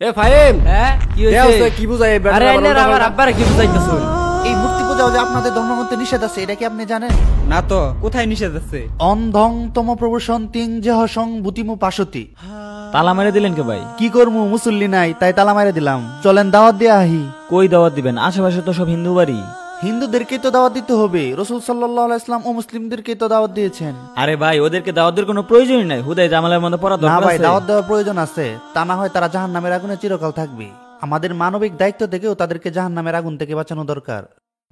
এ ফাহিম, হ্যাঁ কি হইছে? কি বুঝাই আরে আইনার আমার আব্বারে কি বুঝাইতেছুন? এই মূর্তি পূজাও যে আপনাদের ধর্মগ্রন্থে নিষেধ আছে, এটা কি আপনি জানেন? না তো, কোথায় নিষেধ আছে? অন্ধং তম প্রবসন তিং যেহ সং বুতিমু পাশতি। তালা মেরে দিলেন কে ভাই? কি করমু, মুসল্লি নাই তাই তালা মারে দিলাম। চলেন দাওয়াত দিয়ে আহি। কই দাওয়াত দিবেন? আশেপাশে তো সব হিন্দু বাড়ি। হিন্দুদেরকে তো দাওয়াত দিতে হবে, রাসূল সাল্লাল্লাহু আলাইহি ওয়াসাল্লাম ও মুসলিমদেরকে তো দাওয়াত দিয়েছেন। আরে ভাই, ওদেরকে দাওয়াত দেওয়ার কোনো প্রয়োজনই নাই। হুদাই জামালের মধ্যে পড়া না দরকার ভাই, আছে? দাওয়াত দেওয়ার প্রয়োজন আছে, তা না হয় তারা জাহান্নামের আগুনে চিরকাল থাকবে। আমাদের মানবিক দায়িত্ব থেকেও তাদেরকে জাহান্নামের আগুন থেকে বাঁচানো দরকার।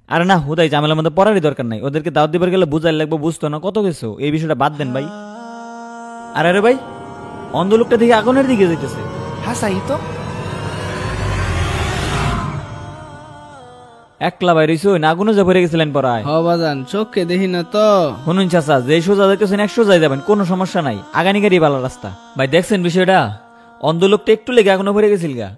আরে না, হুদাই জামালের মধ্যে পড়ারই দরকার নাই। ওদেরকে দাওয়াত দিবার গেলে বুঝাই লাগবে, বুঝতো না কত কিছু। এই বিষয়টা বাদ দেন ভাই। আরে ভাই, অন্ধ লোকটা দিকে আগুনের দিকে যাইতেছে। হ্যাঁ সাই তো। একলা বাইরে না, আগুনে যা পড়ে গেছিলেন পড়ায়। হ বাজান, চোখকে দেখি না তো। শুনুন চাচা, যে সোজা যাইতেছেন 100 যাই যাবেন, কোনো সমস্যা নাই। আগানি গাড়ি ভালো রাস্তা। ভাই দেখছেন বিষয়টা? অন্ধ লোকটা একটু লেগে আগুনে পড়ে গেছিল গা।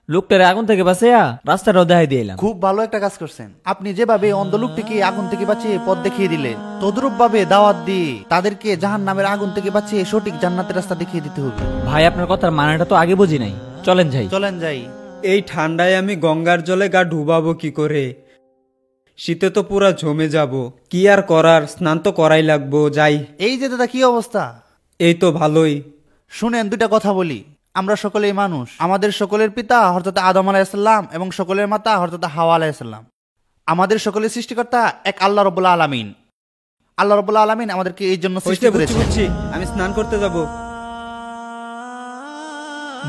লোকটারে আগুন থেকে বাঁচাইয়া রাস্তাটাও দেখাই দিলাম। খুব ভালো একটা কাজ করছেন আপনি। যেভাবে অন্ধ লোকটিকে আগুন থেকে বাঁচিয়ে পথ দেখিয়ে দিলে, তদ্রূপ ভাবে দাওয়াত দিয়ে তাদেরকে জাহান্নামের আগুন থেকে বাঁচিয়ে সঠিক জান্নাতের রাস্তা দেখিয়ে দিতে হবে। ভাই আপনার কথার মানেটা তো আগে বুঝি নাই। চলেন যাই। চলেন যাই। এই ঠান্ডায় আমি গঙ্গার জলে গা ডুবাবো কি করে? শীতে তো পুরা জমে যাব। কি আর করার, স্নান তো করাই লাগবো। যাই। এই যে দাদা, কি অবস্থা? এই তো ভালোই। শুনেন, দুইটা কথা বলি। আমরা সকলেই মানুষ। আমাদের সকলের পিতা হযরত আদম আলাইহিসসালাম এবং সকলের মাতা হযরত হাওয়া আলাইহিসসালাম। আমাদের সকলের সৃষ্টিকর্তা এক আল্লাহ রাব্বুল আলামিন। আল্লাহ রাব্বুল আলামিন আমাদেরকে এই জন্য সৃষ্টি করেছেন। বুঝছি, আমি স্নান করতে যাব।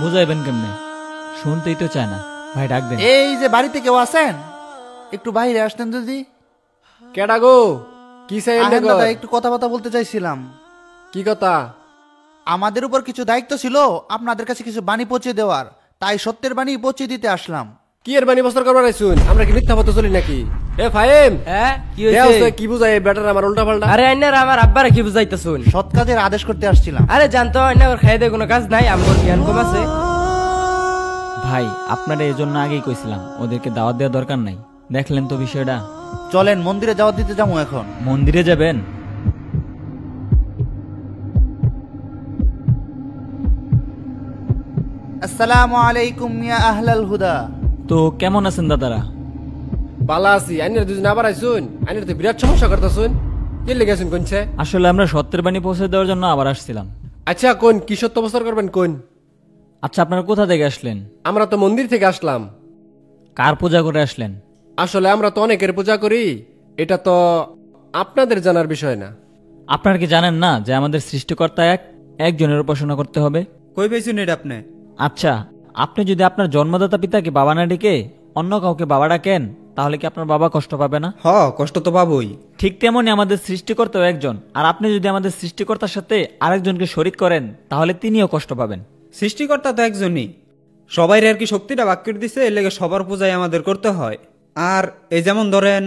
বুঝাইবেন কেমনে? শুনতেই তো চায় না। ভাই ডাক দেন। এই যে বাড়িতে কেউ আছেন, একটু বাইরে আসতেন যদি। কেডা গো? কি চাই আহেন দাদা, একটু কথা বলতে চাইছিলাম। কি কথা? আমাদের উপর কিছু দায়িত্ব ছিল আপনাদের কাছে কিছু বাণী পৌঁছে দেওয়ার, তাই সত্যের বাণী পৌঁছে দিতে আসলাম। কি এর বানি বস্তর করবার আইছুন? আমরা কি মিথ্যা পথে চলি নাকি? এ ফাহিম, হ্যাঁ কি দেও হইছে? তো কি বুঝাই বেটার আমার উল্টা পাল্টা। আরে আইনার আমার আব্বারে কি বুঝাইতেছুন? সৎ কাজের আদেশ করতে আসছিলাম। আরে জানতো আইনার খাই দে কোনো কাজ নাই, আমার জ্ঞান কম আছে। ভাই আপনারা এই জন্য আগেই কইছিলাম ওদেরকে দাওয়াত দেওয়ার দরকার নাই। দেখলেন তো বিষয়টা। চলেন মন্দিরে দাওয়াত দিতে যাবো এখন। মন্দিরে যাবেন? আসসালামু আলাইকুম ইয়া আহলাল হুদা। তো কেমন আছেন দাদারা? বালা আছি। আইনের দুজন আবার আইছুন। আইনের তো বিরাট সমস্যা করতেছুন। কি লেগেছুন কোনছে? আসলে আমরা সত্যের বাণী পৌঁছে দেওয়ার জন্য আবার আসছিলাম। আচ্ছা কোন কি সত্য বস্তর করবেন কোন? আচ্ছা আপনারা কোথা থেকে আসলেন? আমরা তো মন্দির থেকে আসলাম। কার পূজা করে আসলেন? আসলে আমরা তো অনেকের পূজা করি, এটা তো আপনাদের জানার বিষয় না। আপনারা কি জানেন না যে আমাদের সৃষ্টিকর্তা একজনের উপাসনা করতে হবে? কই পাইছুন এটা আপনি? আচ্ছা, আপনি যদি আপনার জন্মদাতা পিতাকে বাবা না ডেকে অন্য কাউকে বাবা ডাকেন, তাহলে কি আপনার বাবা কষ্ট পাবে না? কষ্ট তো পাবোই। ঠিক তেমনি আমাদের সৃষ্টিকর্তাও একজন, আর আপনি যদি আমাদের সৃষ্টিকর্তার সাথে আরেকজনকে শরীক করেন, তাহলে তিনিও কষ্ট পাবেন। সৃষ্টিকর্তা তো একজনই, সবাই আর কি শক্তিটা ভাগ করে দিছে, এর লেগে সবার পূজাই আমাদের করতে হয়। আর এই যেমন ধরেন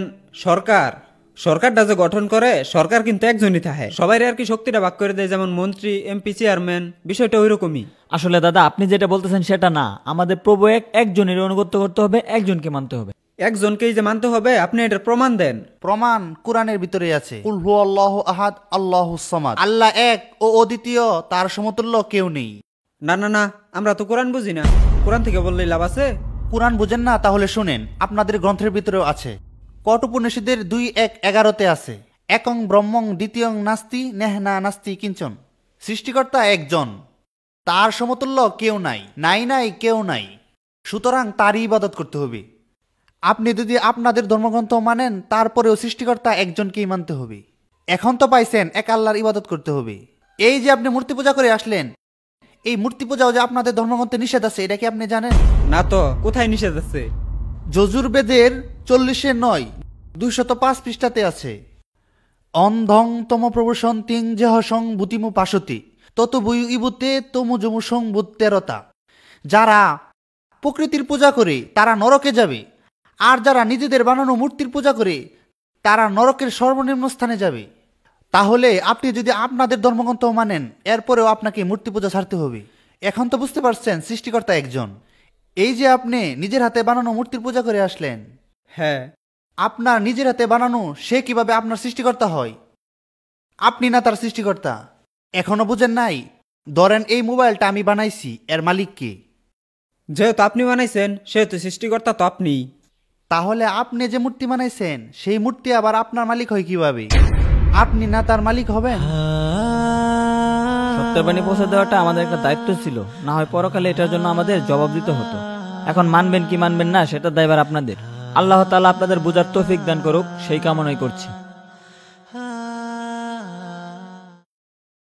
সরকারটা যে গঠন করে, সরকার কিন্তু একজনই থাকে, সবাই আর কি শক্তিটা ভাগ করে দেয়, যেমন মন্ত্রী, এমপি, চেয়ারম্যান, বিষয়টা ওই রকমই। আসলে দাদা আপনি যেটা বলতেছেন সেটা না। আমাদের প্রভু একজনের অনুগত্য করতে হবে, একজনকে মানতে হবে। একজনকেই যে মানতে হবে, আপনি এটার প্রমাণ দেন। প্রমাণ কোরআনের ভিতরে আছে। কুল হুয়াল্লাহু আহাদ আল্লাহুস সামাদ। আল্লাহ এক ও অদ্বিতীয়, তার সমতুল্য কেউ নেই। না, আমরা তো কোরআন বুঝি না। কোরআন থেকে বললেই লাভ আছে? কোরআন বুঝেন না? তাহলে শুনেন, আপনাদের গ্রন্থের ভিতরেও আছে। কঠোপনিষদের 2:1-11 আছে, একং ব্রহ্মং দ্বিতীয়ং নাস্তি নেহনা নাস্তি কিঞ্চন। সৃষ্টিকর্তা একজন, তার সমতুল্য কেউ নাই, নাই কেউ নাই, সুতরাং তারই ইবাদত করতে হবে। আপনি যদি আপনাদের ধর্মগ্রন্থ মানেন, তারপরেও সৃষ্টিকর্তা একজনকেই মানতে হবে। এখন তো পাইছেন এক আল্লাহর ইবাদত করতে হবে। এই যে আপনি মূর্তি পূজা করে আসলেন, এই মূর্তি পূজাও যে আপনাদের ধর্মগ্রন্থে নিষেধ আছে, এটা কি আপনি জানেন? না তো, কোথায় নিষেধ আছে? যজুর্বেদের 40-9 205 পৃষ্ঠাতে আছে। অন্ধং তম প্রবসন তিং যেহ সং বুতিমু পাশতি তত বই ইবুতে তমু জমু সং বুত্তেরতা। যারা প্রকৃতির পূজা করে তারা নরকে যাবে, আর যারা নিজেদের বানানো মূর্তির পূজা করে তারা নরকের সর্বনিম্ন স্থানে যাবে। তাহলে আপনি যদি আপনাদের ধর্মগ্রন্থ মানেন, এরপরেও আপনাকে মূর্তি পূজা ছাড়তে হবে। এখন তো বুঝতে পারছেন সৃষ্টিকর্তা একজন। এই যে আপনি নিজের হাতে বানানো মূর্তির পূজা করে আসলেন, হ্যাঁ, আপনার নিজের হাতে বানানো সে কিভাবে আপনার সৃষ্টিকর্তা হয়? আপনি না তার সৃষ্টিকর্তা। এখনো বুঝেন নাই? ধরেন এই মোবাইলটা আমি বানাইছি, এর মালিক কে? যেহেতু আপনি বানাইছেন সেহেতু সৃষ্টিকর্তা তো আপনি। তাহলে আপনি যে মূর্তি বানাইছেন সেই মূর্তি আবার আপনার মালিক হয় কিভাবে? আপনি না তার মালিক হবেন? সত্যের বাণী পৌঁছে দেওয়াটা আমাদের একটা দায়িত্ব ছিল, না হয় পরকালে এটার জন্য আমাদের জবাব দিতে হতো। এখন মানবেন কি মানবেন না সেটা দায়ভার আপনাদের। আল্লাহ তাআলা আপনাদের বুঝার তৌফিক দান করুক, সেই কামনাই করছি।